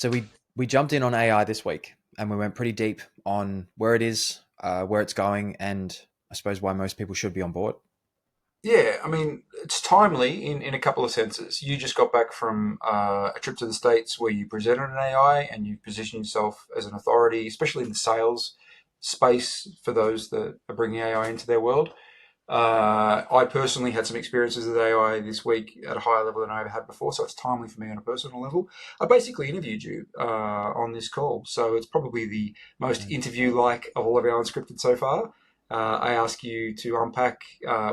So we jumped in on AI this week, and we went pretty deep on where it is, where it's going, and I suppose why most people should be on board. Yeah, I mean, it's timely in a couple of senses. You just got back from a trip to the States where you presented an AI and you positioned yourself as an authority, especially in the sales space for those that are bringing AI into their world. I personally had some experiences with AI this week at a higher level than I ever had before, so it's timely for me on a personal level. I basically interviewed you on this call, so it's probably the most Mm. interview-like of all of our unscripted so far. I ask you to unpack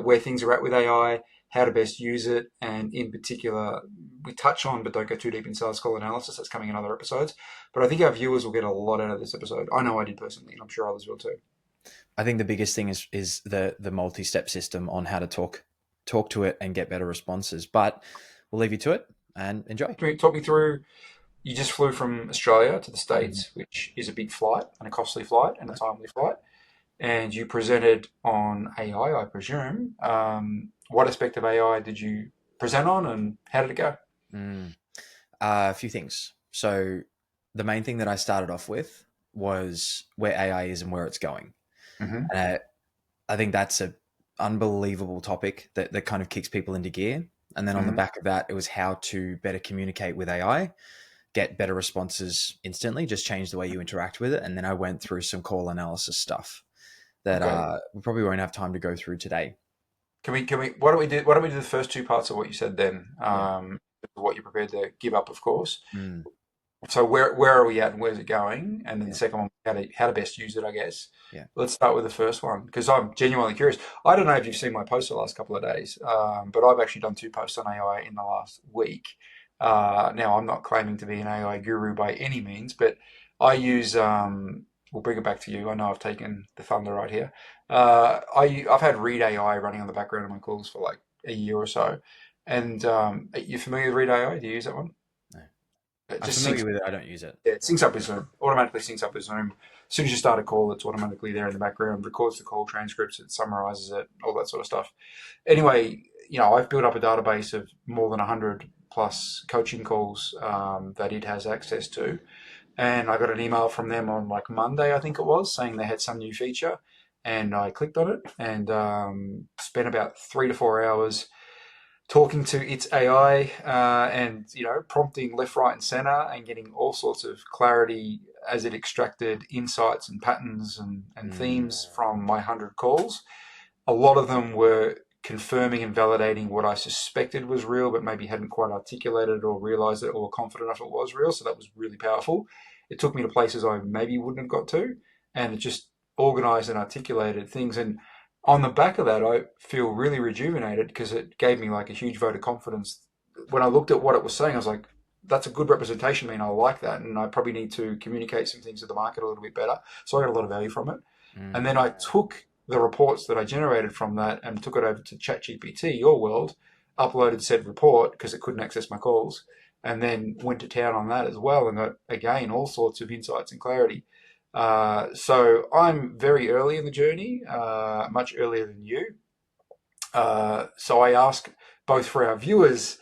where things are at with AI, how to best use it, and in particular, we touch on, but don't go too deep in sales call analysis. That's coming in other episodes. But I think our viewers will get a lot out of this episode. I know I did personally, and I'm sure others will too. I think the biggest thing is the multi-step system on how to talk to it and get better responses. But we'll leave you to it and enjoy. Talk me through. You just flew from Australia to the Mhm. States, which is a big flight and a costly flight and a Right. timely flight. And you presented on AI, I presume. What aspect of AI did you present on, and how did it go? Mm. A few things. So the main thing that I started off with was where AI is and where it's going. Hmm. And I think that's a unbelievable topic that kind of kicks people into gear. And then on the Hmm. back of that, it was how to better communicate with AI, get better responses instantly, just change the way you interact with it. And then I went through some call analysis stuff that Okay. we probably won't have time to go through today. Why don't we do the first two parts of what you said then? Yeah. What you're prepared to give up, of course. Mm, So where are we at and where's it going? And then the yeah. second one, how to best use it, I guess. Yeah. Let's start with the first one because I'm genuinely curious. I don't know if you've seen my posts the last couple of days, but I've actually done two posts on AI in the last week. Now I'm not claiming to be an AI guru by any means, but I use. We'll bring it back to you. I know I've taken the thunder right here. I've had Read AI running on the background of my calls for like a year or so, and are you familiar with Read AI? Do you use that one? No. It I'm just syncs. familiar with it. I don't use it. Yeah, it syncs up with Zoom. Automatically syncs up with Zoom. As soon as you start a call, it's automatically there in the background, records the call transcripts, it summarizes it, all that sort of stuff. Anyway, I've built up a database of more than 100 plus coaching calls that it has access to. And I got an email from them on like Monday, I think it was, saying they had some new feature. And I clicked on it and spent about 3 to 4 hours talking to its AI and prompting left, right, and center, and getting all sorts of clarity as it extracted insights and patterns and Mm, themes from my 100 calls. A lot of them were confirming and validating what I suspected was real, but maybe hadn't quite articulated or realized it or were confident enough it was real. So that was really powerful. It took me to places I maybe wouldn't have got to, and it just organized and articulated things. And on the back of that, I feel really rejuvenated because it gave me like a huge vote of confidence. When I looked at what it was saying, I was like, that's a good representation. I mean, I like that. And I probably need to communicate some things to the market a little bit better. So I got a lot of value from it. And mm. then I took the reports that I generated from that and took it over to ChatGPT, your world, uploaded said report because it couldn't access my calls, and then went to town on that as well and got, again, all sorts of insights and clarity. So I'm very early in the journey, much earlier than you. So I ask both for our viewers'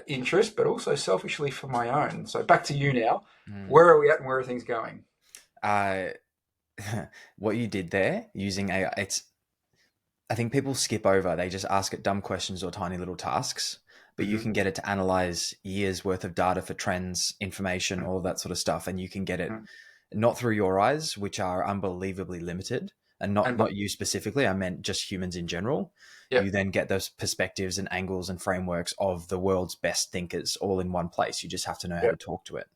interest, but also selfishly for my own. So back to you now. Mm. Where are we at and where are things going? Uh, what you did there using AI, I think people skip over. They just ask it dumb questions or tiny little tasks, but you Mm-hmm. can get it to analyze years worth of data for trends, information, all of that sort of stuff, and you can get it Mm-hmm. not through your eyes, which are unbelievably limited, and not And not you specifically. I meant just humans in general. yeah, You then get those perspectives and angles and frameworks of the world's best thinkers all in one place. You just have to know how yeah, to talk to it.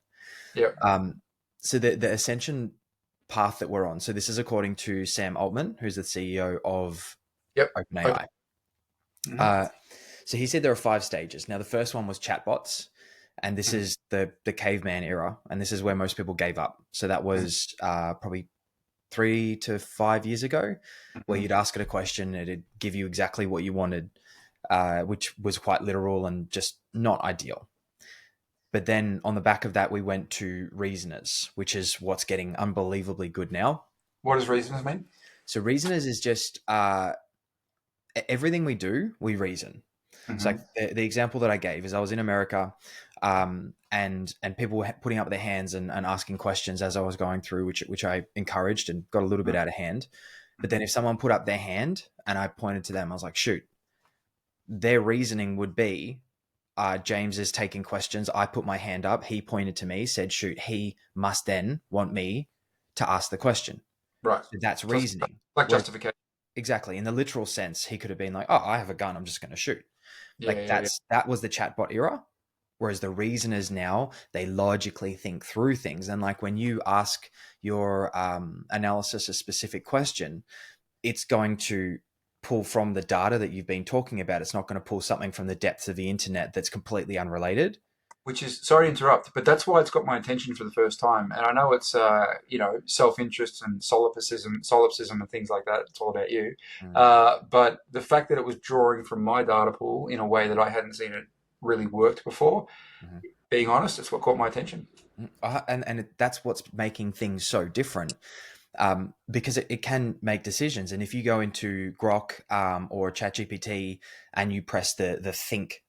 yeah, Um, so the ascension path that we're on. So this is according to Sam Altman, who's the CEO of yep. Okay. OpenAI. Mm-hmm. Uh, so he said there are 5 stages. Now the first one was chatbots, and this Mm-hmm. is the caveman era, and this is where most people gave up. So that was probably 3 to 5 years ago, where Mm-hmm. you'd ask it a question, it'd give you exactly what you wanted, which was quite literal and just not ideal. But then on the back of that, we went to reasoners, which is what's getting unbelievably good now. What does reasons mean? So reasoners is just everything we do, we reason. So like Hmm. the example that I gave is I was in America, and people were putting up their hands and asking questions as I was going through, which I encouraged and got a little bit out of hand. But then if someone put up their hand and I pointed to them, I was like, shoot, their reasoning would be, James is taking questions. I put my hand up. He pointed to me, said, shoot, he must then want me to ask the question. Right. So that's So it's reasoning. like Whereas, justification. exactly, in the literal sense, he could have been like, oh, I have a gun. I'm just going to shoot. Yeah, Like yeah, yeah. that was the chatbot era. Whereas the reasoners now, they logically think through things. And like when you ask your analysis a specific question, it's going to pull from the data that you've been talking about. It's not going to pull something from the depths of the internet that's completely unrelated. Which is, sorry to interrupt, but that's why it's got my attention for the first time. And I know it's self-interest and solipsism and things like that. It's all about you. Mm. But the fact that it was drawing from my data pool in a way that I hadn't seen it really worked before, Mhm. being honest, it's what caught my attention. And that's what's making things so different, because it can make decisions. And if you go into Grok or ChatGPT and you press the think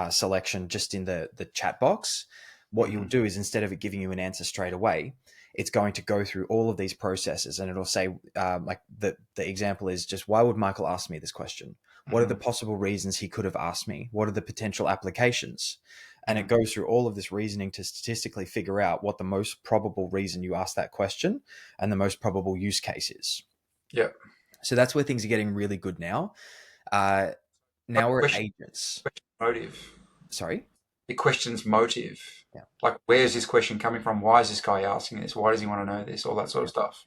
selection just in the chat box, what you'll Hmm. do is instead of it giving you an answer straight away, it's going to go through all of these processes, and it'll say, like the example is just, why would Michael ask me this question? What are the Hmm. possible reasons he could have asked me? What are the potential applications? And it Hmm. goes through all of this reasoning to statistically figure out what the most probable reason you ask that question and the most probable use case is. Yeah. So that's where things are getting really good now. Uh, Like now we're at question, agents. question motive. Sorry. It questions motive. Yeah. Like, where's this question coming from? Why is this guy asking this? Why does he want to know this? All that sort Yeah. of stuff.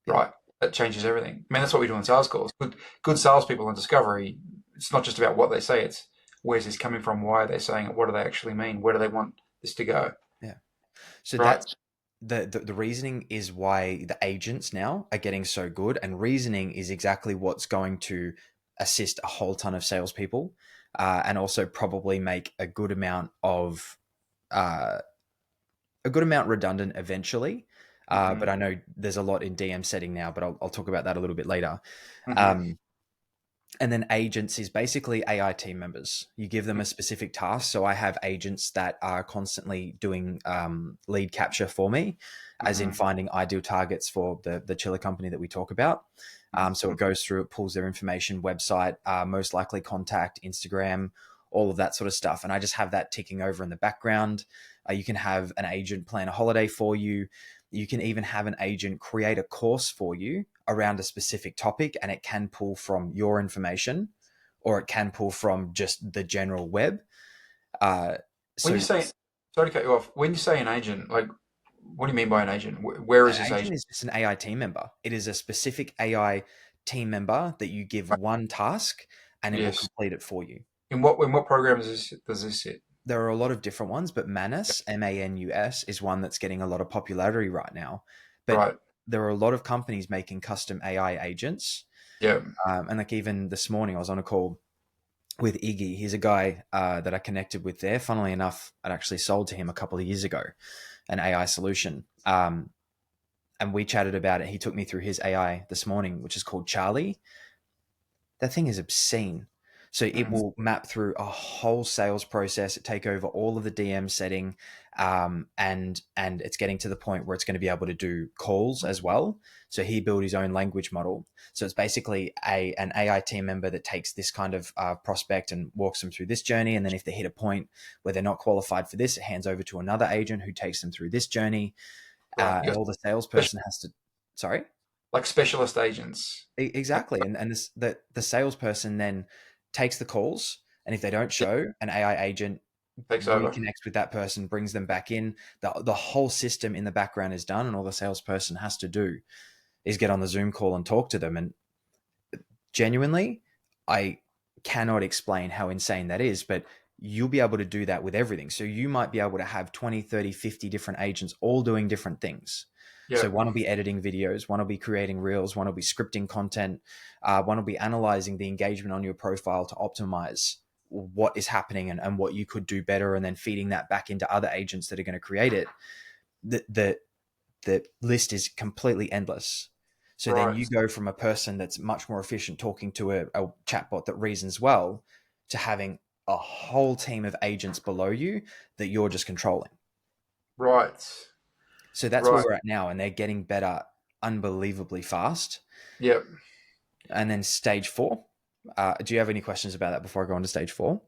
Yeah. Right. That changes everything. I mean, that's what we do in sales calls. Good salespeople in discovery, it's not just about what they say, it's where's this coming from? Why are they saying it? What do they actually mean? Where do they want this to go? Yeah. So Right. that's the reasoning is why the agents now are getting so good, and reasoning is exactly what's going to assist a whole ton of salespeople, and also probably make uh, a good amount redundant eventually. But Hmm. I know there's a lot in DM setting now, but I'll talk about that a little bit later. Hmm. Um, and then agents is basically AI team members. You give them a specific task. So I have agents that are constantly doing lead capture for me, as in Hmm. finding ideal targets for the chiller company that we talk about. So it goes through, it pulls their information, website, most likely contact, Instagram, all of that sort of stuff. And I just have that ticking over in the background. You can have an agent plan a holiday for you. You can even have an agent create a course for you around a specific topic, and it can pull from your information or it can pull from just the general web. Uh, When you so say, sorry to cut you off, when you say an agent, like, what do you mean by an agent? Where is an this agent agent? is just an AI team member. It is a specific AI team member that you give one task and it will Yes. complete it for you. In what program does this sit? There are a lot of different ones, but Manus, Manus, is one that's getting a lot of popularity right now. But Right. there are a lot of companies making custom AI agents. Yeah. And like even this morning, I was on a call with Iggy. He's a guy that I connected with there. Funnily enough, I'd actually sold to him a couple of years ago an AI solution. And we chatted about it. He took me through his AI this morning, which is called Charlie. That thing is obscene. So it Mm. will map through a whole sales process, take over all of the DM setting, and it's getting to the point where it's going to be able to do calls as well. So he built his own language model. So it's basically an AI team member that takes this kind of prospect and walks them through this journey, and then if they hit a point where they're not qualified for this, it hands over to another agent who takes them through this journey, Right. and all the salesperson has to. Sorry. Like specialist agents. Exactly, and the salesperson then takes the calls, and if they don't Yeah, show, an AI agent takes over. reconnects with that person, brings them back in. The whole system in the background is done, and all the salesperson has to do is get on the Zoom call and talk to them. And genuinely, I cannot explain how insane that is, but you'll be able to do that with everything. So you might be able to have 20, 30, 50 different agents all doing different things. Yeah. So one will be editing videos, one will be creating reels, one will be scripting content, one will be analyzing the engagement on your profile to optimize what is happening and what you could do better, and then feeding that back into other agents that are going to create it. The the list is completely endless. So then Right. you go from a person that's much more efficient talking to a chatbot that reasons well to having a whole team of agents below you that you're just controlling. Right. So that's where Right. we're at now, and they're getting better unbelievably fast. Yep. And then stage four. Do you have any questions about that before I go on to stage four?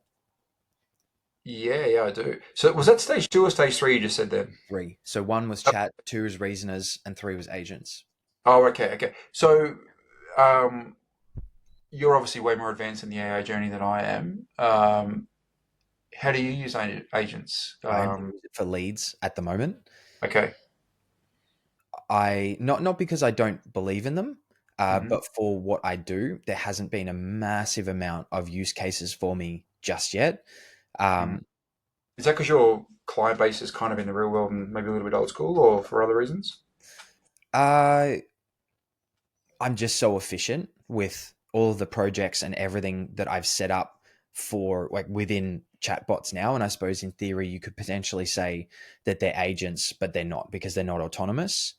Yeah, yeah, I do. So was that stage two or stage three you just said then? Three. So one was chat, two was reasoners, and three was agents. Oh, okay, okay. So, um, you're obviously way more advanced in the AI journey than I am. How do you use agents? I only use it for leads at the moment. Okay. I not because I don't believe in them, Hmm. but for what I do, there hasn't been a massive amount of use cases for me just yet. Hmm. Um, Is that because your client base is kind of in the real world and maybe a little bit old school, or for other reasons? uh, I'm just so efficient with all of the projects and everything that I've set up for like within chatbots now. And I suppose in theory, you could potentially say that they're agents, but they're not because they're not autonomous.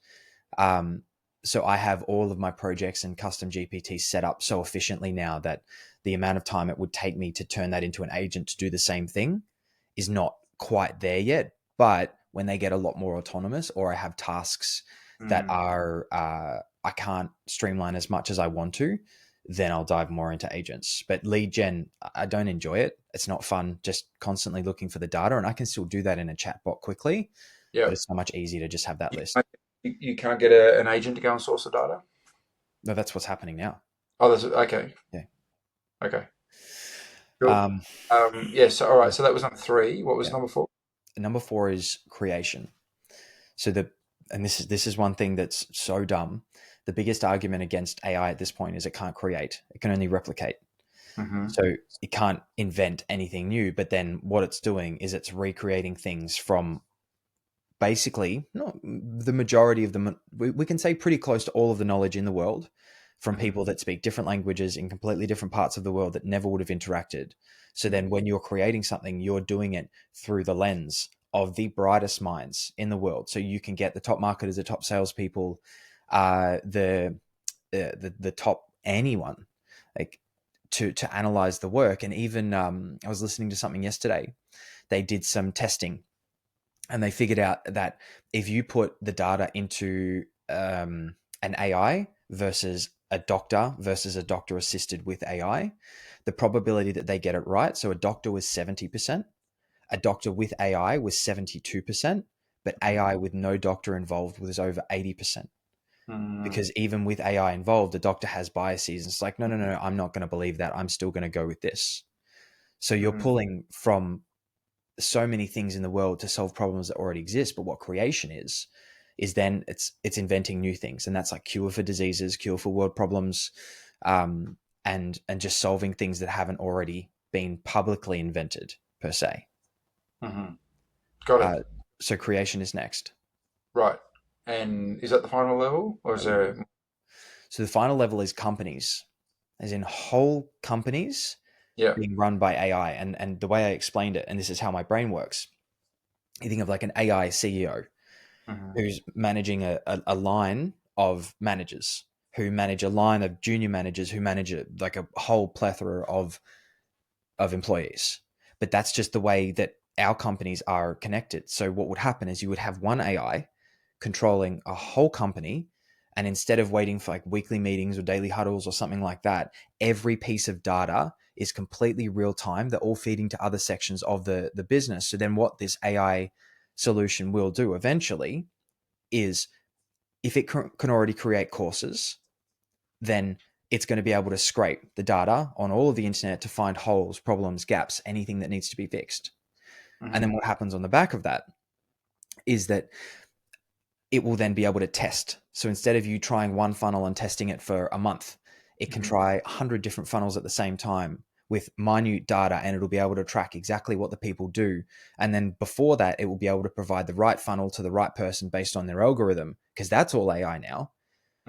Um, so I have all of my projects and custom GPT set up so efficiently now that the amount of time it would take me to turn that into an agent to do the same thing is not quite there yet. But when they get a lot more autonomous, or I have tasks that Mm, are I can't streamline as much as I want to, then I'll dive more into agents. But lead gen, I don't enjoy it. It's not fun just constantly looking for the data, and I can still do that in a chatbot quickly, yeah. but it's so much easier to just have that You list. can't, you can't get an agent to go and source the data? No, that's what's happening now. Oh, that's okay. Yeah. Okay. Cool. Um, Yeah, so all right, so that was number three. What was yeah. number four? Number four is creation. So and this is one thing that's so dumb. The biggest argument against AI at this point is it can't create. It can only replicate. Hmm. So it can't invent anything new. But then what it's doing is it's recreating things from basically not the majority of them. We can say pretty close to all of the knowledge in the world from Hmm. people that speak different languages in completely different parts of the world that never would have interacted. So then when you're creating something, you're doing it through the lens of the brightest minds in the world. So you can get the top marketers, the top salespeople, the top anyone, like to analyze the work. And even I was listening to something yesterday. They did some testing and they figured out that if you put the data into an AI versus a doctor assisted with AI, the probability that they get it right. So a doctor was 70%, a doctor with AI was 72%, but AI with no doctor involved was over 80%. Hmm. Because even with AI involved, the doctor has biases. It's like, no, no, no, no, I'm not going to believe that. I'm still going to go with this. So you're Hmm. pulling from so many things in the world to solve problems that already exist. But what creation is then it's inventing new things, and that's like cure for diseases, cure for world problems, and just solving things that haven't already been publicly invented per se. Hmm. Got it. Uh, so creation is next. Right. And is that the final level, or is there? So the final level is companies, as in whole companies Yeah. being run by AI. And the way I explained it, and this is how my brain works, you think of like an AI CEO Hmm. who's managing a line of managers who manage a line of junior managers who manage like a whole plethora of employees. But that's just the way that our companies are connected. So what would happen is you would have one AI controlling a whole company. And instead of waiting for like weekly meetings or daily huddles or something like that, every piece of data is completely real time. They're all feeding to other sections of the business. So then what this AI solution will do eventually is if it can already create courses, then it's going to be able to scrape the data on all of the internet to find holes, problems, gaps, anything that needs to be fixed. And then Hmm. what happens on the back of that is that it will then be able to test. So instead of you trying one funnel and testing it for a month, it can Hmm. try 100 different funnels at the same time with minute data, and it'll be able to track exactly what the people do. And then before that, it will be able to provide the right funnel to the right person based on their algorithm, because that's all AI now.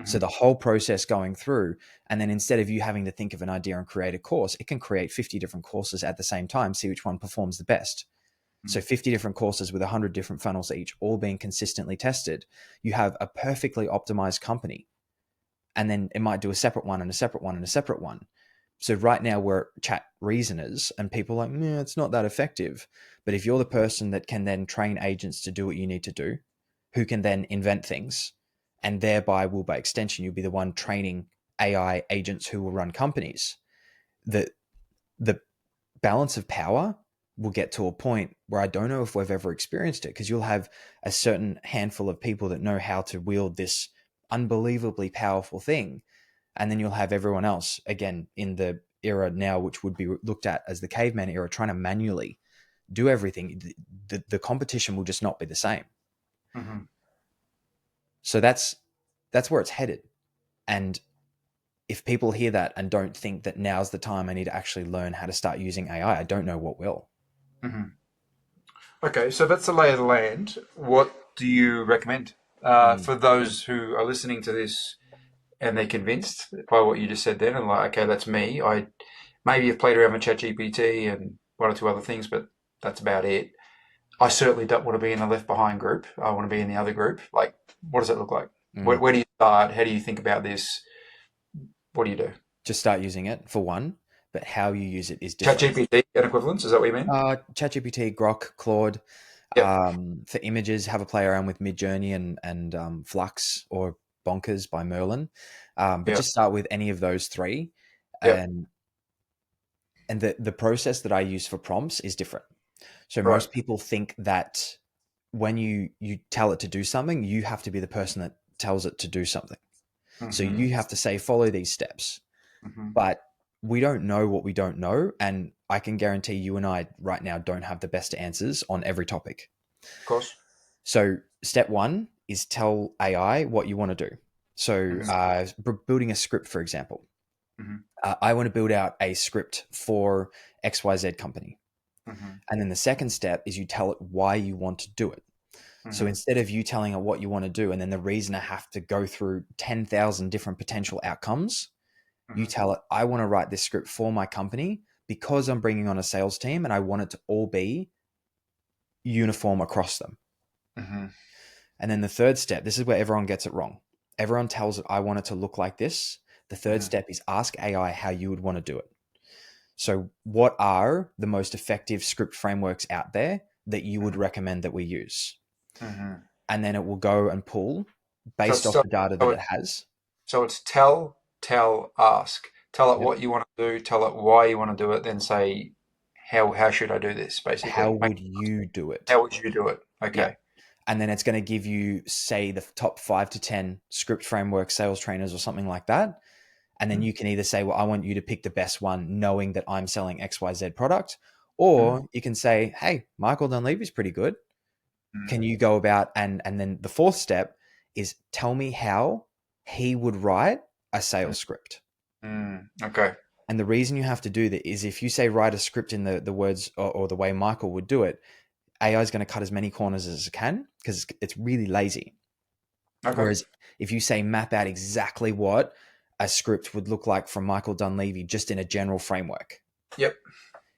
So Hmm. the whole process going through, and then instead of you having to think of an idea and create a course, it can create 50 different courses at the same time, see which one performs the best. So 50 different courses with 100 different funnels each, all being consistently tested. You have a perfectly optimized company. And then it might do a separate one and a separate one and a separate one. So right now we're chat reasoners, and people are like, yeah, it's not that effective. But if you're the person that can then train agents to do what you need to do, who can then invent things, and thereby will, by extension, you'll be the one training AI agents who will run companies. The the balance of power will get to a point where I don't know if we've ever experienced it, because you'll have a certain handful of people that know how to wield this unbelievably powerful thing. And then you'll have everyone else, again, in the era now, which would be looked at as the caveman era, trying to manually do everything. The competition will just not be the same. Mm-hmm. So that's where it's headed. And if people hear that and don't think that now's the time I need to actually learn how to start using AI, I don't know what will. Mm-hmm. Okay, so that's the lay of the land. What do you recommend Mm. for those who are listening to this and they're convinced by what you just said then, and like, okay, that's me. I maybe have played around with ChatGPT and one or two other things, but that's about it. I certainly don't want to be in the left behind group. I want to be in the other group. Like, what does that look like? Mm. Where do you start? How do you think about this? What do you do? Just start using it for one, but how you use it is different. ChatGPT and equivalents, is that what you mean? ChatGPT, Grok, Claude. Yep. For images, have a play around with Midjourney and Flux or Bonkers by Merlin. But Yep. just start with any of those three, Yep. and the process that I use for prompts is different. So Right. most people think that when you tell it to do something, you have to be the person that tells it to do something. So Mm-hmm. you have to say, follow these steps. Mm-hmm. Of But we don't know what we don't know. And I can guarantee you and I right now don't have the best answers on every topic. course. So step one is tell AI what you want to do. So Mm-hmm. building a script, for example, Mm-hmm. I want to build out a script for XYZ company. Mm-hmm. And then the second step is you tell it why you want to do it. So Mm-hmm. instead of you telling it what you want to do and then the reason I have to go through 10,000 different potential outcomes, you Mm-hmm. tell it, I want to write this script for my company because I'm bringing on a sales team and I want it to all be uniform across them. Mm-hmm. And then the third step, this is where everyone gets it wrong. Everyone tells it, I want it to look like this. The third Mm-hmm. step is ask AI how you would want to do it. So, what are the most effective script frameworks out there that you would recommend that we use? Mm-hmm. And then it will go and pull So based it's off so, the data so that it it has. so it's tell, ask. Tell it Yep. what you want to do. Tell it why you want to do it. Then say how should I do this? How Basically, would you do it? how would you do it? Yeah. Okay. And then it's going to give you, say, the top 5 to 10 script framework sales trainers or something like that. And then Mm-hmm. you can either say, well, I want you to pick the best one, knowing that I'm selling XYZ product. Mm-hmm. Or you can say, hey, Michael Dunleavy's pretty good. Can you go about, and then the fourth step is tell me how he would write a sales script. Mm-hmm. Okay. And the reason you have to do that is if you say write a script in the words or the way Michael would do it, AI is going to cut as many corners as it can because it's really lazy. Okay. Whereas if you say map out exactly what a script would look like from Michael Dunleavy just in a general framework, Yep.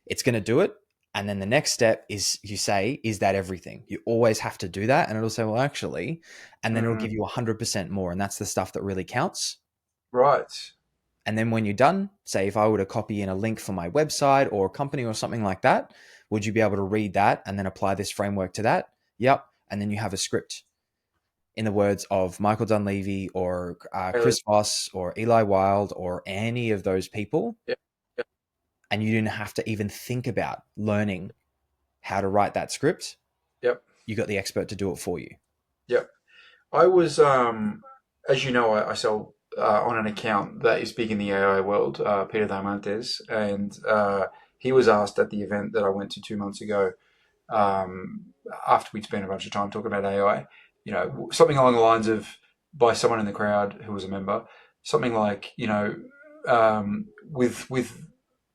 it's going to do it. And then the next step is you say, is that everything? You always have to do that. And it'll say, well, actually, and then it'll Mm, give you 100% more. And that's the stuff that really counts. right. And then when you're done, say if I were to copy in a link for my website or company or something like that, would you be able to read that and then apply this framework to that? Yep. And then you have a script in the words of Michael Dunleavy or Really. Chris Voss or Eli Wild or any of those people. Yep. Yep. And you didn't have to even think about learning how to write that script. Yep. You got the expert to do it for you. Yep. I was, as you know, I sell on an account that is big in the AI world, Peter Diamandis, and he was asked at the event that I went to 2 months ago, after we'd spent a bunch of time talking about AI, something along the lines of by someone in the crowd who was a member, something like, with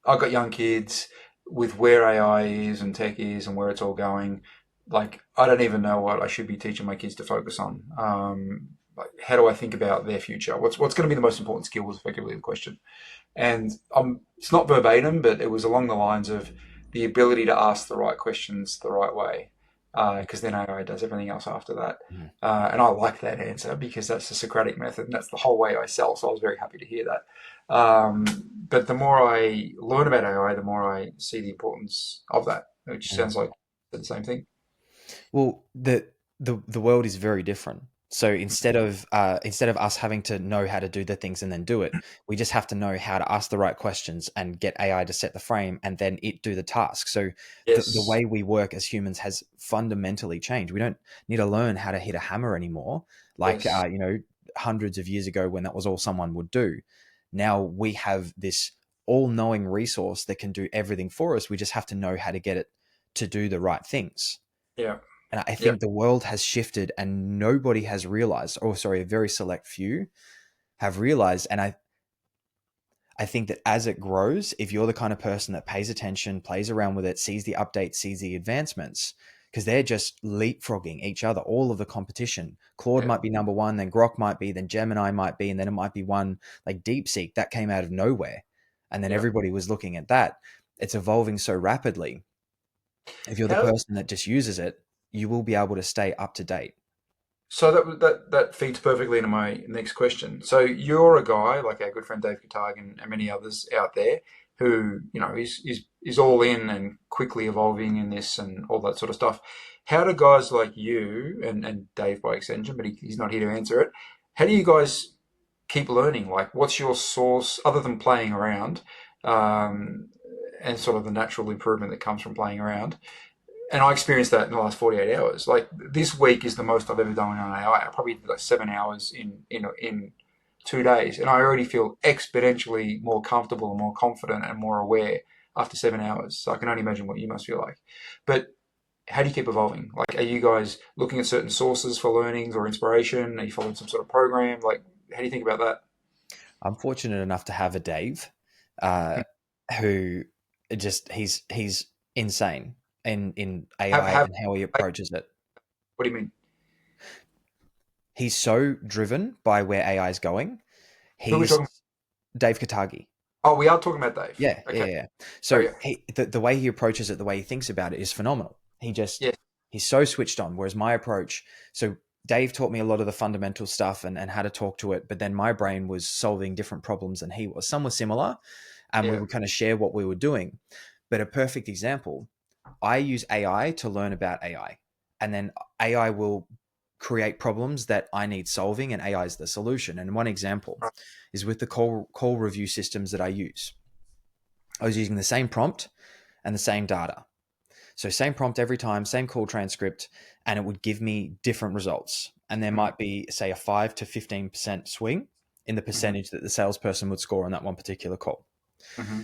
I've got young kids, with where AI is and tech is and where it's all going, like I don't even know what I should be teaching my kids to focus on. Like how do I think about their future? What's going to be the most important skill was effectively the question. And it's not verbatim, but it was along the lines of the ability to ask the right questions the right way. because then AI does everything else after that. Mhm. And I like that answer because that's the Socratic method and that's the whole way I sell. So I was very happy to hear that. But the more I learn about AI, the more I see the importance of that, which Mm. sounds like the same thing. Well, the world is very different. So instead of us having to know how to do the things and then do it, we just have to know how to ask the right questions and get AI to set the frame and then it do the task. So the Yes. way we work as humans has fundamentally changed. We don't need to learn how to hit a hammer anymore, like Yes. hundreds of years ago when that was all someone would do. Now we have this all-knowing resource that can do everything for us. We just have to know how to get it to do the right things. Yeah. And I Yeah. think the world has shifted and nobody has realized, or sorry, a very select few have realized. And I think that as it grows, if you're the kind of person that pays attention, plays around with it, sees the updates, sees the advancements, because they're just leapfrogging each other, all of the competition. Claude Yeah. might be number one, then Grok might be, then Gemini might be, and then it might be one like DeepSeek that came out of nowhere. And then Yeah. everybody was looking at that. It's evolving so rapidly. If you're the How person that just uses it, you will be able to stay up to date. So that feeds perfectly into my next question. So you're a guy like our good friend Dave Katag and many others out there who is all in and quickly evolving in this and all that sort of stuff. How do guys like you and Dave by extension, but he's not here to answer it. How do you guys keep learning? Like, what's your source other than playing around, um, and sort of the natural improvement that comes from playing around? And I experienced that in the last 48 hours. Like this week is the most I've ever done on AI. I probably did like 7 hours in 2 days, and I already feel exponentially more comfortable and more confident and more aware after 7 hours. So I can only imagine what you must feel like. But how do you keep evolving? Like, are you guys looking at certain sources for learnings or inspiration? Are you following some sort of program? Like, how do you think about that? I'm fortunate enough to have a Dave, uh, who he's insane in Have AI have and how he like, approaches it. what do you mean? He's so driven by where AI is going. Who are we He's talking? Dave Katagi. Oh, we are talking about Dave. Yeah, yeah, Okay. yeah. Oh So yeah. the way he approaches it, the way he thinks about it is phenomenal. Yes. He's so switched on. Whereas my approach, so Dave taught me a lot of the fundamental stuff and how to talk to it, but then my brain was solving different problems than he was. Some were similar, and we Yeah. would kind of share what we were doing. But a perfect example, I use AI to learn about AI, and then AI will create problems that I need solving, and AI is the solution. And one example Right. is with the call review systems that I use. I was using the same prompt and the same data. So same prompt every time, same call transcript, and it would give me different results. And there Mm-hmm. might be, say, a 5 to 15% swing in the Mm-hmm. percentage that the salesperson would score on that one particular call. Mm-hmm.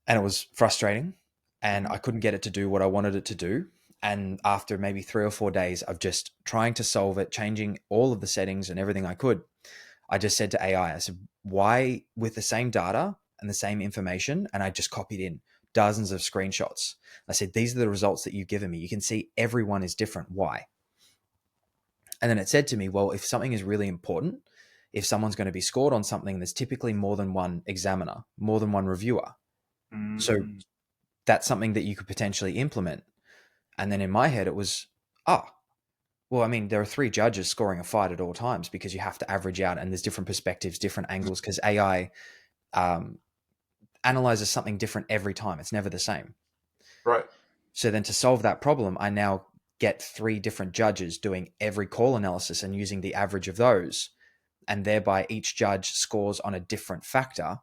And it was frustrating. And Mm-hmm. I couldn't get it to do what I wanted it to do. And after maybe 3 or 4 days of just trying to solve it, changing all of the settings and everything I could, I just said to AI, I said, why with the same data and the same information? And I just copied in dozens of screenshots. I said, these are the results that you've given me. You can see everyone is different. Why? And then it said to me, well, if something is really important, if someone's going to be scored on something, there's typically more than one examiner, more than one reviewer. So Mm. that's something that you could potentially implement. And then in my head, it was, ah, well, I mean, there are three judges scoring a fight at all times because you have to average out and there's different perspectives, different angles because AI um, analyzes something different every time. It's never the same. Right. So then to solve that problem, I now get three different judges doing every call analysis and using the average of those. And thereby each judge scores on a different factor.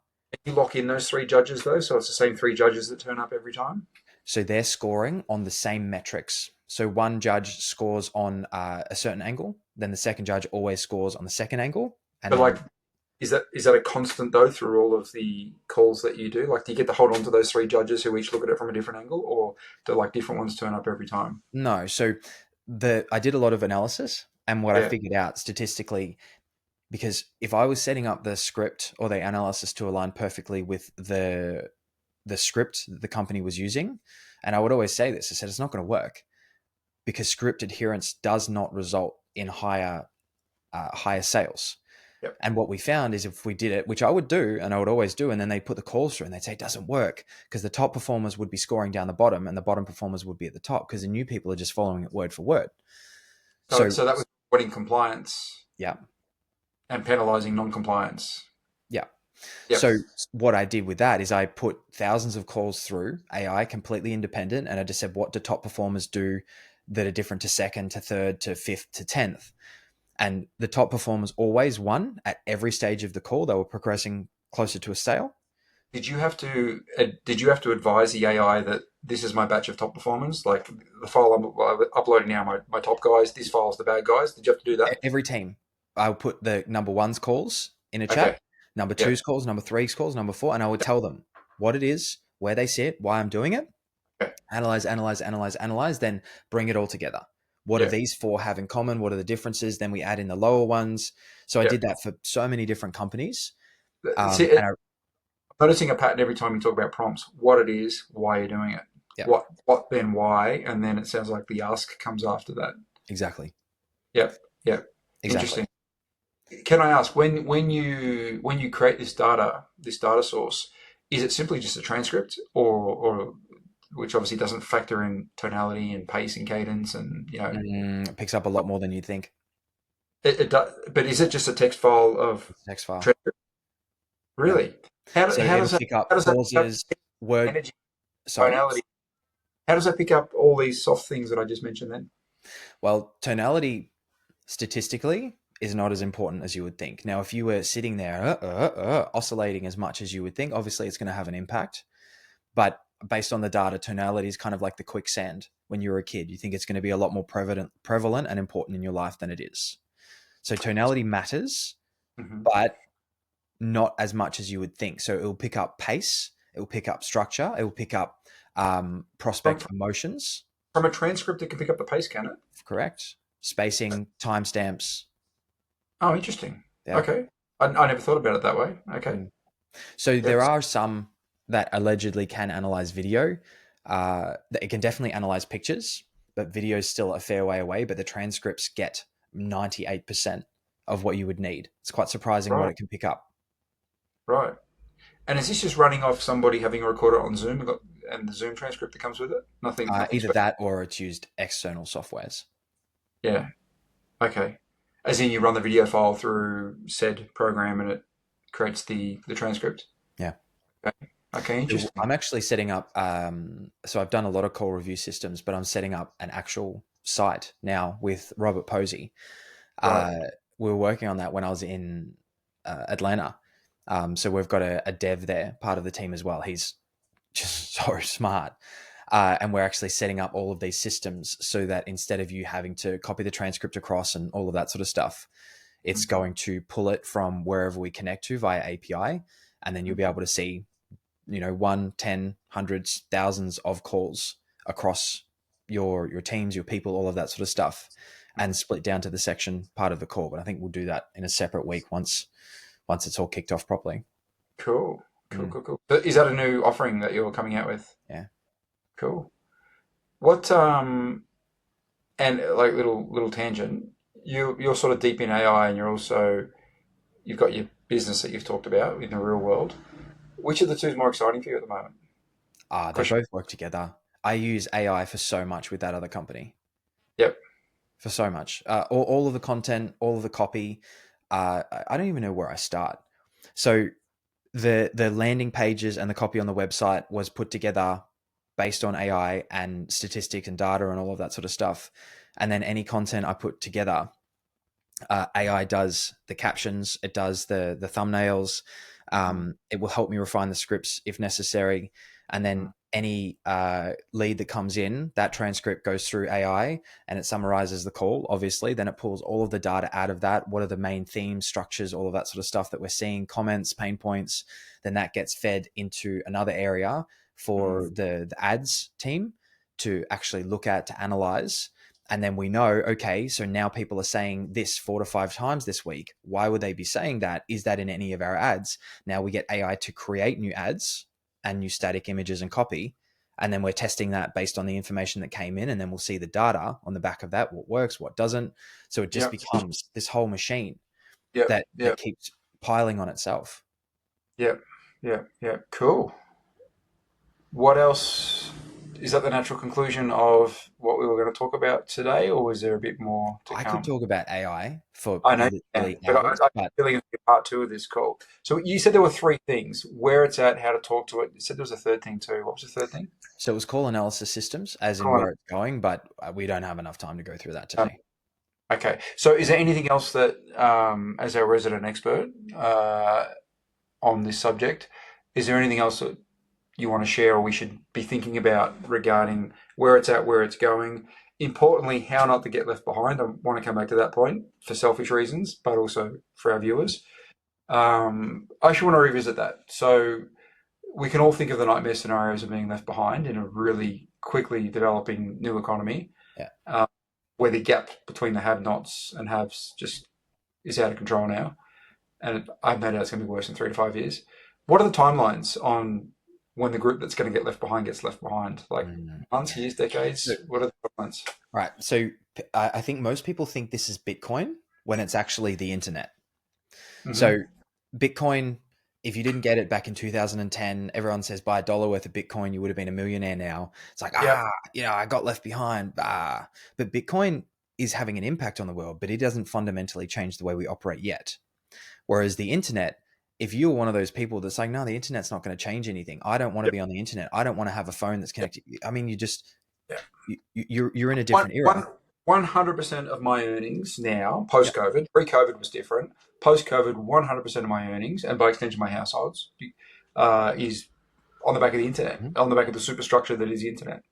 You lock in those three judges though, so it's the same three judges that turn up every time. So they're scoring on the same metrics. So one judge scores on a certain angle, then the second judge always scores on the second angle. And But like, then is that a constant though through all of the calls that you do? Like, do you get to hold on to those three judges who each look at it from a different angle, or do like different ones turn up every time? no. So I did a lot of analysis and what I Yeah. figured out statistically, because if I was setting up the script or the analysis to align perfectly with the script that the company was using, and I would always say this, I said it's not going to work because script adherence does not result in higher sales. Yep. And what we found is if we did it, which I would do and I would always do, and then they put the calls through and they'd say it doesn't work because the top performers would be scoring down the bottom and the bottom performers would be at the top because the new people are just following it word for word. So, So, so that was avoiding compliance yeah, and penalising non-compliance. yeah. Yep. So what I did with that is I put thousands of calls through AI completely independent. And I just said, what do top performers do that are different to second, to third, to fifth, to 10th? And the top performers always won at every stage of the call. They were progressing closer to a sale. Did you have to advise the AI that this is my batch of top performers? Like the file I'm uploading now, my top guys. This file's the bad guys. Did you have to do that? Every team, I'll put the number one's calls in a chat, Okay. number Yep. two's calls, number three's calls, number four, and I would tell them what it is, where they sit, why I'm doing it, Okay. analyze, analyze, analyze, analyze, then bring it all together. What do Yeah. these four have in common? What are the differences? Then we add in the lower ones. So I Yeah. did that for so many different companies. See, And I, noticing a pattern every time you talk about prompts, what it is, why you're doing it, yeah, what, then why, and then it sounds like the ask comes after that. exactly. Yep. Yep. Exactly. Interesting. Can I ask when you create this data source, is it simply just a transcript, or which obviously doesn't factor in tonality and pace and cadence and It picks up a lot more than you think. it does, but is it just a text file of It's a text file. transcript? Yeah. Really? How, So how it'll does that pick up how does that pick up pauses, word. energy, Sorry. tonality? How does that pick up all these soft things that I just mentioned then? Well, tonality statistically is not as important as you would think. Now, if you were sitting there oscillating as much as you would think, obviously it's going to have an impact. But based on the data, tonality is kind of like the quicksand when you were a kid. You think it's going to be a lot more prevalent and important in your life than it is. So tonality matters, Hmm. but not as much as you would think. So it will pick up pace, it will pick up structure, it will pick up From, prospect emotions, from a transcript, it can pick up the pace, can it? correct? Spacing, timestamps. Oh, interesting. Yeah. Okay, I never thought about it that way. Okay. Mm. So Yep. there are some that allegedly can analyze video. It can definitely analyze pictures, but video is still a fair way away. But the transcripts get 98% of what you would need. It's quite surprising what Right. it can pick up. Right. And is this just running off somebody having a recorder on Zoom and the Zoom transcript that comes with it? Nothing Either special. that or it's used external softwares. Yeah. Okay. As in, you run the video file through said program and it creates the transcript. Yeah. Okay. Okay. So Interesting. I'm actually setting up. So I've done a lot of call review systems, but I'm setting up an actual site now with Robert Posey. Right. Uh, we were working on that when I was in Atlanta. So we've got a dev there, part of the team as well. He's just so smart. And we're actually setting up all of these systems so that instead of you having to copy the transcript across and all of that sort of stuff, it's Mhm. going to pull it from wherever we connect to via API. And then you'll be able to see, one, 10, hundreds, thousands of calls across your teams, your people, all of that sort of stuff, and split down to the section part of the call. But I think we'll do that in a separate week once it's all kicked off properly. Cool. Cool. Mm, Cool. Cool. So is that a new offering that you're coming out with? yeah. Cool. What and like little tangent. You're sort of deep in AI, and you've got your business that you've talked about in the real world. Which of the two is more exciting for you at the moment? They Question. both work together. I use AI for so much with that other company, Yep. for so much. All of the content, all of the copy. I don't even know where I start. So the landing pages and the copy on the website was put together based on AI and statistics and data and all of that sort of stuff. And then any content I put together, AI does the captions, it does the thumbnails. It will help me refine the scripts if necessary. And then any lead that comes in, that transcript goes through AI and it summarizes the call, obviously. Then it pulls all of the data out of that. What are the main themes, structures, all of that sort of stuff that we're seeing, comments, pain points. Then that gets fed into another area for the ads team to actually look at, to analyze. And then we know, okay, so now people are saying this 4 to 5 times this week. Why would they be saying that? Is that in any of our ads? Now we get AI to create new ads and new static images and copy. And then we're testing that based on the information that came in. And then we'll see the data on the back of that, what works, what doesn't. So it just Yep. becomes this whole machine. Yep. that Yep. keeps piling on itself. Yep. Yep. Yep. Cool. What else? Is that the natural conclusion of what we were going to talk about today, or was there a bit more to I could come? talk about AI for I know you literally can, but hours, I but feel like it's part two of this call. So you said there were three things: where it's at, how to talk to it. You said there was a third thing too. What was the third thing? so it was call analysis systems, as in Go on. where it's going, but we don't have enough time to go through that Um, today. okay. So is there anything else that, as our resident expert on this subject, is there anything else that you want to share or we should be thinking about regarding where it's at, where it's going? Importantly, how not to get left behind. I want to come back to that point for selfish reasons, but also for our viewers. I actually want to revisit that. So we can all think of the nightmare scenarios of being left behind in a really quickly developing new economy, Yeah. uh, where the gap between the have-nots and haves just is out of control now. And I've no doubt it's going to be worse in 3 to 5 years. What are the timelines on when the group that's going to get left behind gets left behind? Like Mm. months, years, So, decades? What are the timelines? right. So I think most people think this is Bitcoin when it's actually the internet. Hmm. So Bitcoin, if you didn't get it back in 2010, everyone says buy $1 worth of Bitcoin, you would have been a millionaire now. It's like, Yep. I got left behind. But Bitcoin is having an impact on the world, but it doesn't fundamentally change the way we operate yet. Whereas the internet, if you're one of those people that's like, no, the internet's not going to change anything. I don't want to Yep. be on the internet. I don't want to have a phone that's Yep. connected. I mean, Yep. you're in a One, different one, era. 100% of my earnings now, Yep. post-COVID, pre-COVID was different. Post-COVID, 100% of my earnings, and by extension, my households, is on the back of the internet, Mhm. on the back of the superstructure that is the internet.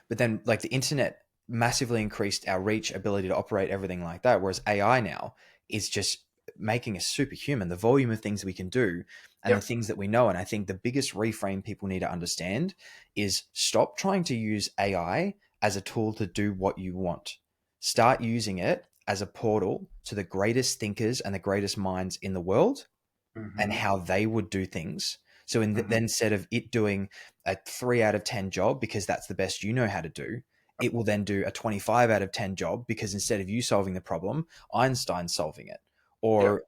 But then, like the internet massively increased our reach, ability to operate, everything like that. Whereas AI now is just making us superhuman. The volume of things we can do and the Yep. things that we know. And I think the biggest reframe people need to understand is stop trying to use AI as a tool to do what you want. Start using it as a portal to the greatest thinkers and the greatest minds in the world and Hmm. how they would do things. So Hmm. then instead of it doing a 3 out of 10 job because that's the best you know how to do, it will then do a 25 out of 10 job because instead of you solving the problem, Einstein's solving it. Yep. Or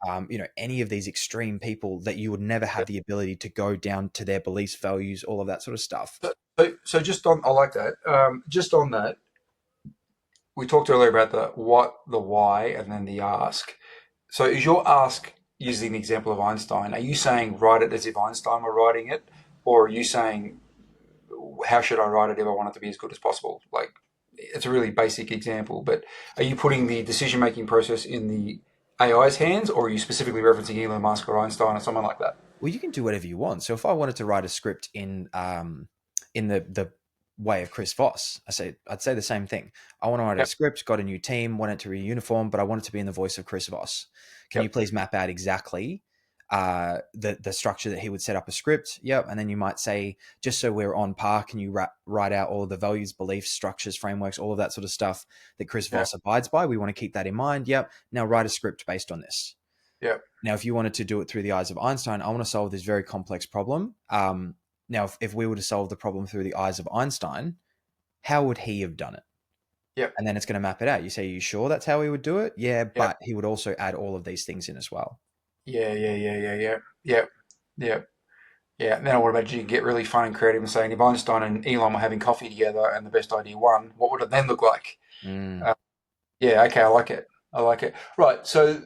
any of these extreme people that you would never have Yep. the ability to go down to their beliefs, values, all of that sort of stuff. So just on, I like that. Just on that, we talked earlier about the what, the why, and then the ask. So is your ask using the example of Einstein? Are you saying write it as if Einstein were writing it, or are you saying how should I write it if I want it to be as good as possible? Like it's a really basic example, but are you putting the decision making process in the AI's hands, or are you specifically referencing Elon Musk or Einstein or someone like that? Well, you can do whatever you want. So if I wanted to write a script in the way of Chris Voss, I'd say the same thing. I want to write a Yep. script, got a new team, want it to be uniform, but I want it to be in the voice of Chris Voss. Can you Yep. please map out exactly the structure that he would set up a script? Yep. And then you might say, just so we're on par, can you write out all of the values, beliefs, structures, frameworks, all of that sort of stuff that Chris Yep. Voss abides by? We want to keep that in mind. Yep. Now write a script based on this. Yep. Now, if you wanted to do it through the eyes of Einstein, I want to solve this very complex problem. Now, if we were to solve the problem through the eyes of Einstein, how would he have done it? Yep. And then it's going to map it out. You say, are you sure that's how he would do it? Yeah, Yep. but he would also add all of these things in as well. Yeah. Yeah. Yeah. Yeah. Yeah. Yep. Yep. Yeah. Then I would imagine you get really fun and creative and saying if Einstein and Elon were having coffee together and the best idea won, what would it then look like? Mm. Uh, Yeah, okay, I like it. I like it. Right, so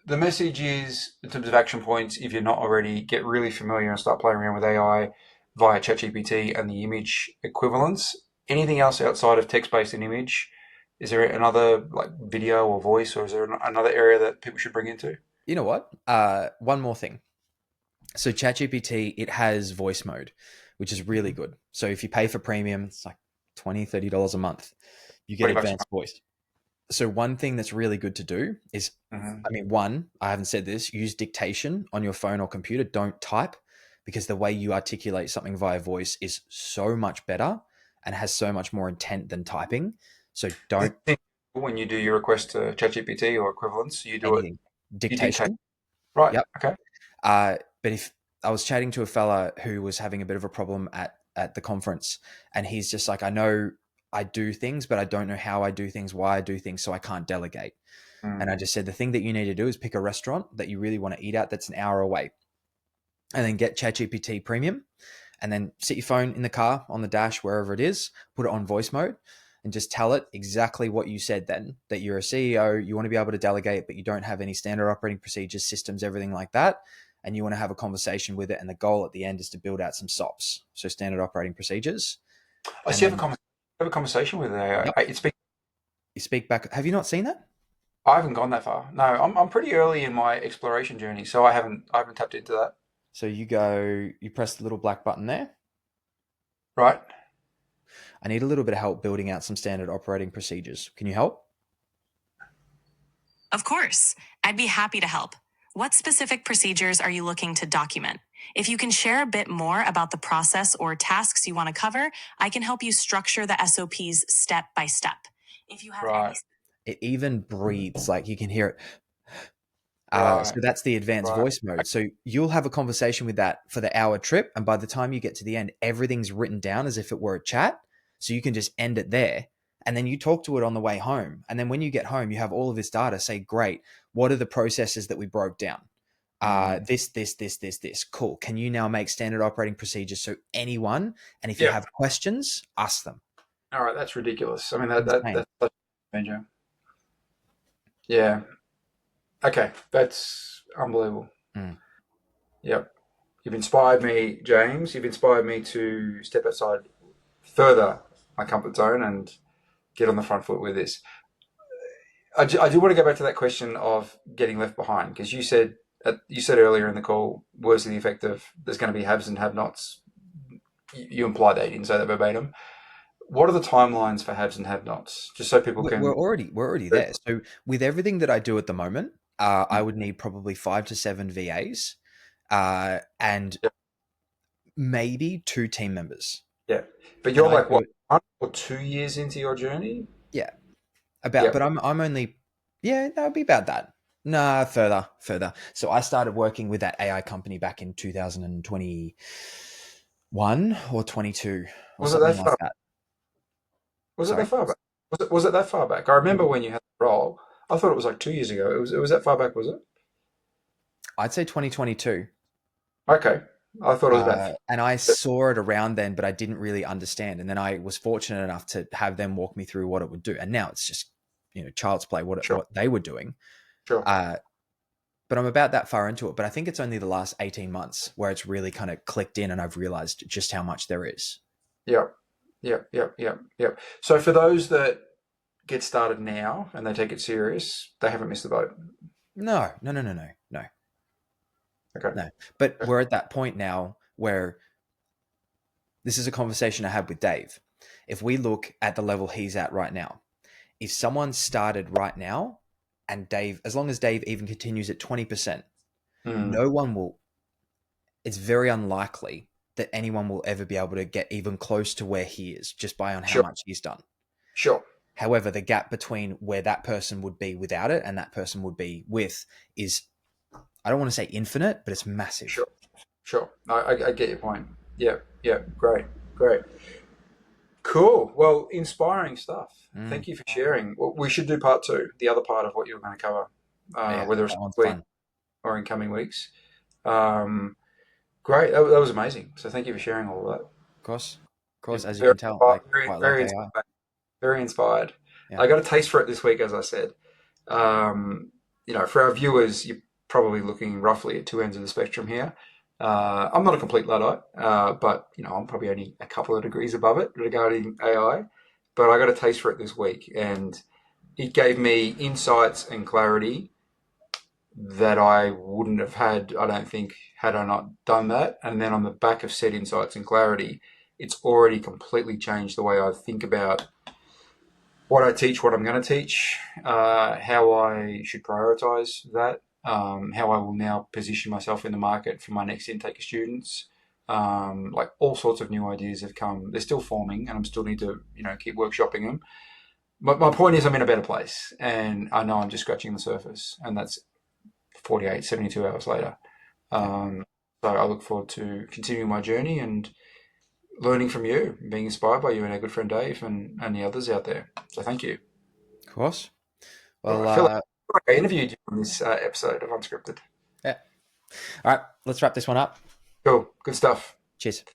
the message is, in terms of action points, if you're not already, get really familiar and start playing around with AI via ChatGPT and the image equivalents. Anything else outside of text-based and image? Is there another like video or voice, or is there another area that people should bring into? You know what? One more thing. So ChatGPT, it has voice mode, which is really good. So if you pay for premium, it's like $20, $30 a month. You get $20 advanced voice. So one thing that's really good to do is, a month. I mean, one, I haven't said this, use dictation on your phone or computer. Don't type because the way you articulate something via voice is so much better and has so much more intent than typing. So don't When you do your request to ChatGPT or equivalents, you do it, anything. you dictate. Dictation. Right, Yep. okay. But if I was chatting to a fella who was having a bit of a problem at the conference, and he's just like, I know I do things, but I don't know how I do things, why I do things, so I can't delegate. Mm. And I just said, the thing that you need to do is pick a restaurant that you really want to eat at that's an hour away, and then get ChatGPT Premium, and then sit your phone in the car, on the dash, wherever it is, put it on voice mode, and just tell it exactly what you said then, that you're a CEO, you want to be able to delegate, but you don't have any standard operating procedures, systems, everything like that. And you want to have a conversation with it. And the goal at the end is to build out some SOPs, so standard operating procedures. I And see. then, Have a conversation with AI. yep, It's you speak back. Have you not seen that? I haven't gone that far. No, I'm pretty early in my exploration journey, so I haven't tapped into that. So you press the little black button there. Right. I need a little bit of help building out some standard operating procedures. Can you help? Of course, I'd be happy to help. What specific procedures are you looking to document? If you can share a bit more about the process or tasks you want to cover, I can help you structure the SOPs step by step. If you have any. Right. It even breathes, like you can hear it. So Right. that's the advanced Right. voice mode. So you'll have a conversation with that for the hour trip. And by the time you get to the end, everything's written down as if it were a chat. So you can just end it there. And then you talk to it on the way home. And then when you get home, you have all of this data. Say, great, what are the processes that we broke down? Mm. This. Cool. Can you now make standard operating procedures so anyone, and if you Yeah. have questions, ask them? All right. That's ridiculous. I mean, Insane. that's such a adventure. Yeah. Okay. That's unbelievable. Mm. Yep. You've inspired me, James. You've inspired me to step outside further my comfort zone and get on the front foot with this. I do want to go back to that question of getting left behind because you said earlier in the call words to the effect of there's going to be haves and have-nots. You implied that, you didn't say that verbatim. What are the timelines for haves and have-nots? Just so people We're can. already there. So with everything that I do at the moment, I would need probably 5 to 7 VAs, and Yeah, maybe 2 team members. yeah. But And you're I like do what, it, 1 or 2 years into your journey? yeah, Yeah. but I'm only, yeah, that would be about that. Nah, further. So I started working with that AI company back in 2021 or 22 or Was it something that like far? that. Was it that Sorry, far back? Was it that far back? I remember Mm, when you had the role. I thought it was like 2 years ago. It was that far back, was it? I'd say 2022. Okay. I thought it was about. And I saw it around then, but I didn't really understand. And then I was fortunate enough to have them walk me through what it would do. And now it's just, child's play, Sure. what they were doing. Sure. Uh, but I'm about that far into it. But I think it's only the last 18 months where it's really kind of clicked in and I've realized just how much there is. Yep. Yep. Yep. Yep. Yep. So for those that get started now and they take it serious, they haven't missed the boat. No. Okay. No. But Okay. we're at that point now where this is a conversation I had with Dave. If we look at the level he's at right now, if someone started right now and Dave, as long as Dave even continues at 20%, Mm. no one will, it's very unlikely that anyone will ever be able to get even close to where he is just by on how Sure. much he's done. Sure. However, the gap between where that person would be without it and that person would be with is, I don't want to say infinite, but it's massive. Sure. Sure. I get your point. Yeah. Yeah. Great. Great. Cool. Well, inspiring stuff. Mm, Thank you for sharing. Well, we should do part two, the other part of what you were going to cover, yeah, whether it's that one's this week fun. or in coming weeks. Um, Great. That was amazing. So thank you for sharing all of that. Of course, as you Very, can tell, I very, quite like very AI. inspired. Very inspired. Yeah. I got a taste for it this week, as I said. For our viewers, you're probably looking roughly at two ends of the spectrum here. I'm not a complete Luddite, but I'm probably only a couple of degrees above it regarding AI. But I got a taste for it this week, and it gave me insights and clarity that I wouldn't have had, I don't think, had I not done that. And then on the back of said insights and clarity, it's already completely changed the way I think about what I teach, what I'm going to teach, how I should prioritize that, how I will now position myself in the market for my next intake of students. Like all sorts of new ideas have come. They're still forming, and I'm still need to, keep workshopping them. But my point is, I'm in a better place, and I know I'm just scratching the surface, and that's 48, 72 hours later. Yeah. So I look forward to continuing my journey and learning from you, being inspired by you and our good friend Dave and the others out there. So thank you. Of course. All Well, right, Phil, I interviewed you on this episode of Unscripted. Yeah. All right, let's wrap this one up. Cool. Good stuff. Cheers.